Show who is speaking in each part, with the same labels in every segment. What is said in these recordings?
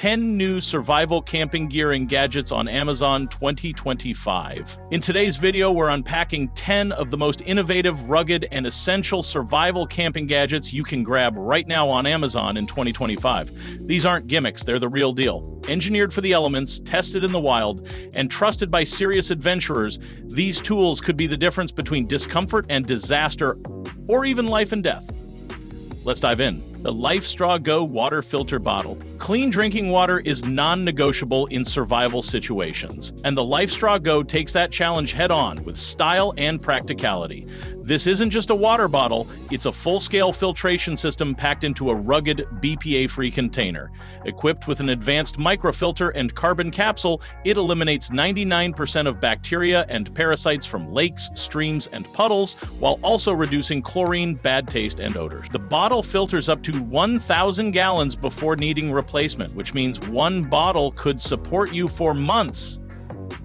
Speaker 1: 10 new survival camping gear and gadgets on Amazon 2025. In today's video, we're unpacking 10 of the most innovative, rugged, and essential survival camping gadgets you can grab right now on Amazon in 2025. These aren't gimmicks, they're the real deal. Engineered for the elements, tested in the wild, and trusted by serious adventurers, these tools could be the difference between discomfort and disaster, or even life and death. Let's dive in. The LifeStraw Go Water Filter Bottle. Clean drinking water is non-negotiable in survival situations, and the LifeStraw Go takes that challenge head-on with style and practicality. This isn't just a water bottle, it's a full-scale filtration system packed into a rugged, BPA-free container. Equipped with an advanced microfilter and carbon capsule, it eliminates 99% of bacteria and parasites from lakes, streams, and puddles, while also reducing chlorine, bad taste, and odor. The bottle filters up to 1,000 gallons before needing replacement, which means one bottle could support you for months.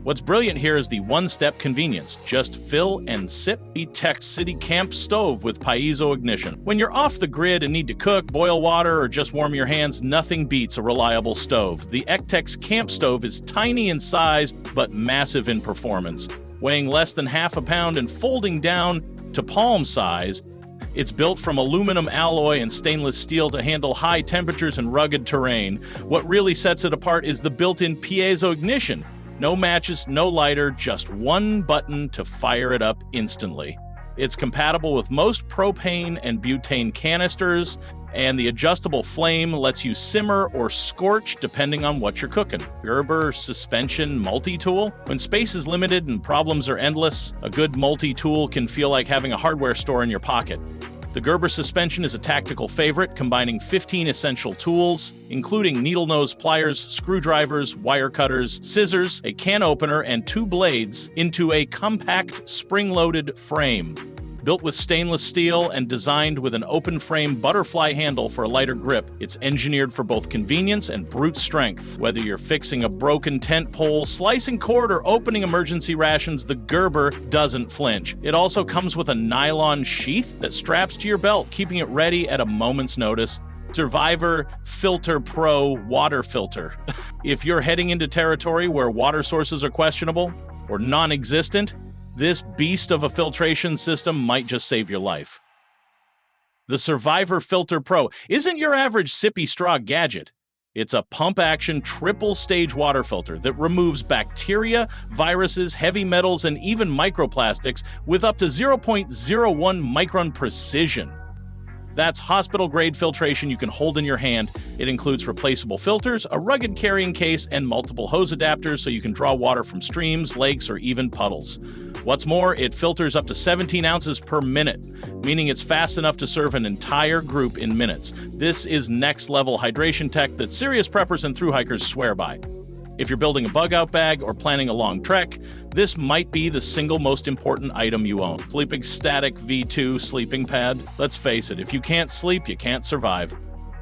Speaker 1: What's brilliant here is the one-step convenience. Just fill and sip. Etex City Camp Stove with piezo ignition. When you're off the grid and need to cook, boil water, or just warm your hands, nothing beats a reliable stove. The Etex Camp Stove is tiny in size, but massive in performance. Weighing less than half a pound and folding down to palm size, it's built from aluminum alloy and stainless steel to handle high temperatures and rugged terrain. What really sets it apart is the built-in piezo ignition. No matches, no lighter, just one button to fire it up instantly. It's compatible with most propane and butane canisters, and the adjustable flame lets you simmer or scorch depending on what you're cooking. Gerber Suspension Multi-Tool. When space is limited and problems are endless, a good multi-tool can feel like having a hardware store in your pocket. The Gerber Suspension is a tactical favorite, combining 15 essential tools, including needle nose pliers, screwdrivers, wire cutters, scissors, a can opener, and 2 blades into a compact spring-loaded frame. Built with stainless steel and designed with an open-frame butterfly handle for a lighter grip, it's engineered for both convenience and brute strength. Whether you're fixing a broken tent pole, slicing cord, or opening emergency rations, the Gerber doesn't flinch. It also comes with a nylon sheath that straps to your belt, keeping it ready at a moment's notice. Survivor Filter Pro Water Filter. If you're heading into territory where water sources are questionable or non-existent, this beast of a filtration system might just save your life. The Survivor Filter Pro isn't your average sippy straw gadget. It's a pump-action triple-stage water filter that removes bacteria, viruses, heavy metals, and even microplastics with up to 0.01 micron precision. That's hospital-grade filtration you can hold in your hand. It includes replaceable filters, a rugged carrying case, and multiple hose adapters so you can draw water from streams, lakes, or even puddles. What's more, it filters up to 17 ounces per minute, meaning it's fast enough to serve an entire group in minutes. This is next-level hydration tech that serious preppers and thru-hikers swear by. If you're building a bug-out bag or planning a long trek, this might be the single most important item you own. Sleeping Static V2 sleeping pad. Let's face it, if you can't sleep, you can't survive.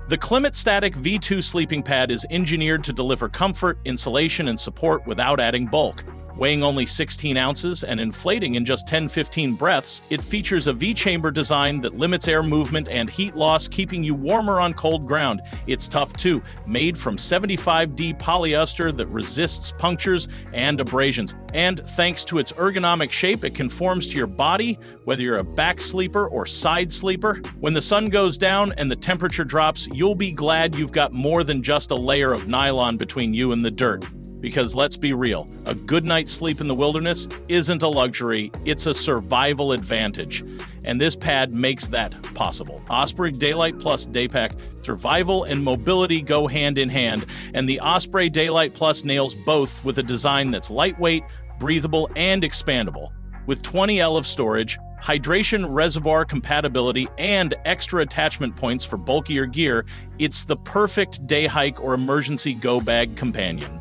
Speaker 1: The Climate Static V2 sleeping pad is engineered to deliver comfort, insulation, and support without adding bulk. Weighing only 16 ounces and inflating in just 10-15 breaths, it features a V-chamber design that limits air movement and heat loss, keeping you warmer on cold ground. It's tough too, made from 75D polyester that resists punctures and abrasions. And thanks to its ergonomic shape, it conforms to your body, whether you're a back sleeper or side sleeper. When the sun goes down and the temperature drops, you'll be glad you've got more than just a layer of nylon between you and the dirt. Because let's be real, a good night's sleep in the wilderness isn't a luxury, it's a survival advantage. And this pad makes that possible. Osprey Daylight Plus Daypack. Survival and mobility go hand in hand, and the Osprey Daylight Plus nails both with a design that's lightweight, breathable, and expandable. With 20L of storage, hydration reservoir compatibility, and extra attachment points for bulkier gear, it's the perfect day hike or emergency go bag companion.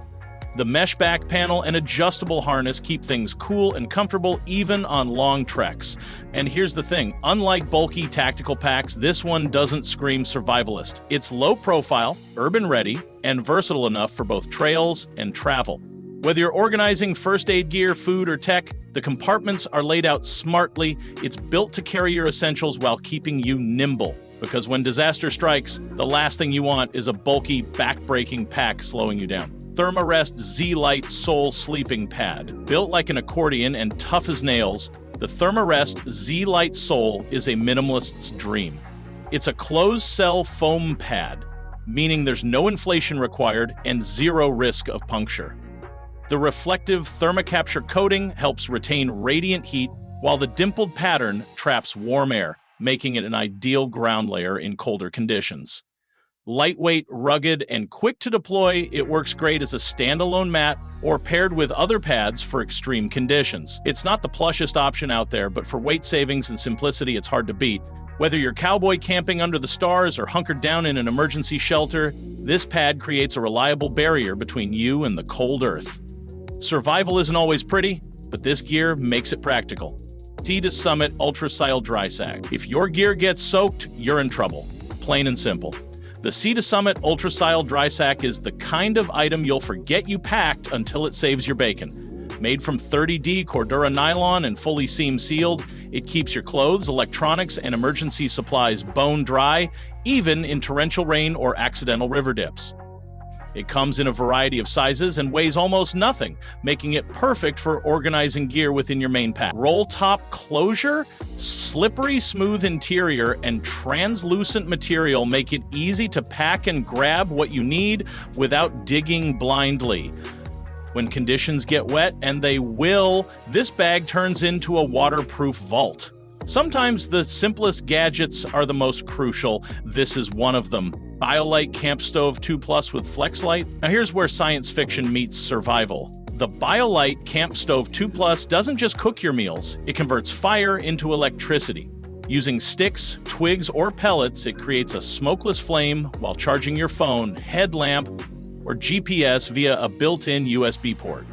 Speaker 1: The mesh back panel and adjustable harness keep things cool and comfortable even on long treks. And here's the thing, unlike bulky tactical packs, this one doesn't scream survivalist. It's low profile, urban ready, and versatile enough for both trails and travel. Whether you're organizing first aid gear, food, or tech, the compartments are laid out smartly. It's built to carry your essentials while keeping you nimble. because when disaster strikes, the last thing you want is a bulky, back-breaking pack slowing you down. Thermarest Z-Lite Sole Sleeping Pad. Built like an accordion and tough as nails, the Thermarest Z-Lite Sole is a minimalist's dream. It's a closed-cell foam pad, meaning there's no inflation required and zero risk of puncture. The reflective thermocapture coating helps retain radiant heat, while the dimpled pattern traps warm air, making it an ideal ground layer in colder conditions. Lightweight, rugged, and quick to deploy, it works great as a standalone mat or paired with other pads for extreme conditions. It's not the plushest option out there, but for weight savings and simplicity, it's hard to beat. Whether you're cowboy camping under the stars or hunkered down in an emergency shelter, this pad creates a reliable barrier between you and the cold earth. Survival isn't always pretty, but this gear makes it practical. Sea to Summit Ultracyle Dry Sack. If your gear gets soaked, you're in trouble. Plain and simple. The Sea to Summit Ultracyle Dry Sack is the kind of item you'll forget you packed until it saves your bacon. Made from 30D Cordura nylon and fully seam sealed, it keeps your clothes, electronics, and emergency supplies bone dry, even in torrential rain or accidental river dips. It comes in a variety of sizes and weighs almost nothing, making it perfect for organizing gear within your main pack. Roll top closure, slippery smooth interior, and translucent material make it easy to pack and grab what you need without digging blindly. When conditions get wet, and they will, this bag turns into a waterproof vault. Sometimes the simplest gadgets are the most crucial. This is one of them. BioLite Camp Stove 2 Plus with FlexLight. Now here's where science fiction meets survival. The BioLite Camp Stove 2 Plus doesn't just cook your meals, it converts fire into electricity. Using sticks, twigs, or pellets, it creates a smokeless flame while charging your phone, headlamp, or GPS via a built-in USB port.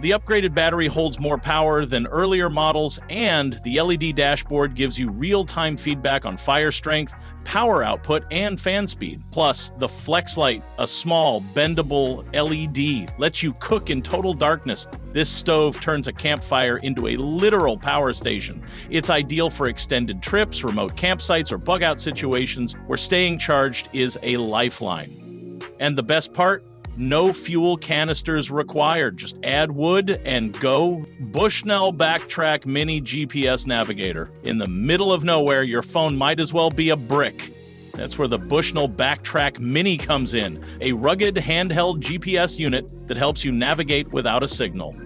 Speaker 1: The upgraded battery holds more power than earlier models, and the LED dashboard gives you real-time feedback on fire strength, power output, and fan speed. Plus, the FlexLight, a small, bendable LED, lets you cook in total darkness. This stove turns a campfire into a literal power station. It's ideal for extended trips, remote campsites, or bug-out situations where staying charged is a lifeline. And the best part? No fuel canisters required. Just add wood and go. Bushnell Backtrack Mini GPS Navigator. In the middle of nowhere, your phone might as well be a brick. That's where the Bushnell Backtrack Mini comes in, a rugged handheld GPS unit that helps you navigate without a signal.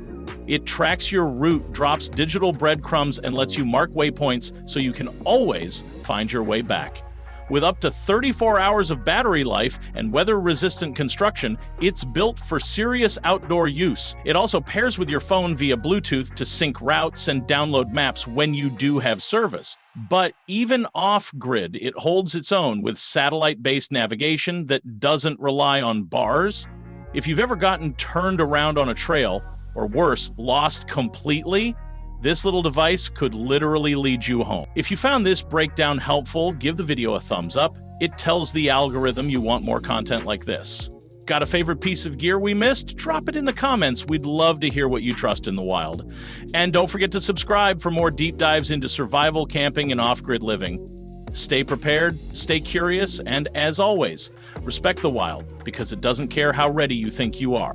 Speaker 1: It tracks your route, drops digital breadcrumbs, and lets you mark waypoints so you can always find your way back. With up to 34 hours of battery life and weather-resistant construction, it's built for serious outdoor use. It also pairs with your phone via Bluetooth to sync routes and download maps when you do have service. But even off-grid, it holds its own with satellite-based navigation that doesn't rely on bars. If you've ever gotten turned around on a trail, or worse, lost completely, this little device could literally lead you home. If you found this breakdown helpful, give the video a thumbs up. It tells the algorithm you want more content like this. Got a favorite piece of gear we missed? Drop it in the comments. We'd love to hear what you trust in the wild. And don't forget to subscribe for more deep dives into survival, camping, and off-grid living. Stay prepared, stay curious, and as always, respect the wild, because it doesn't care how ready you think you are.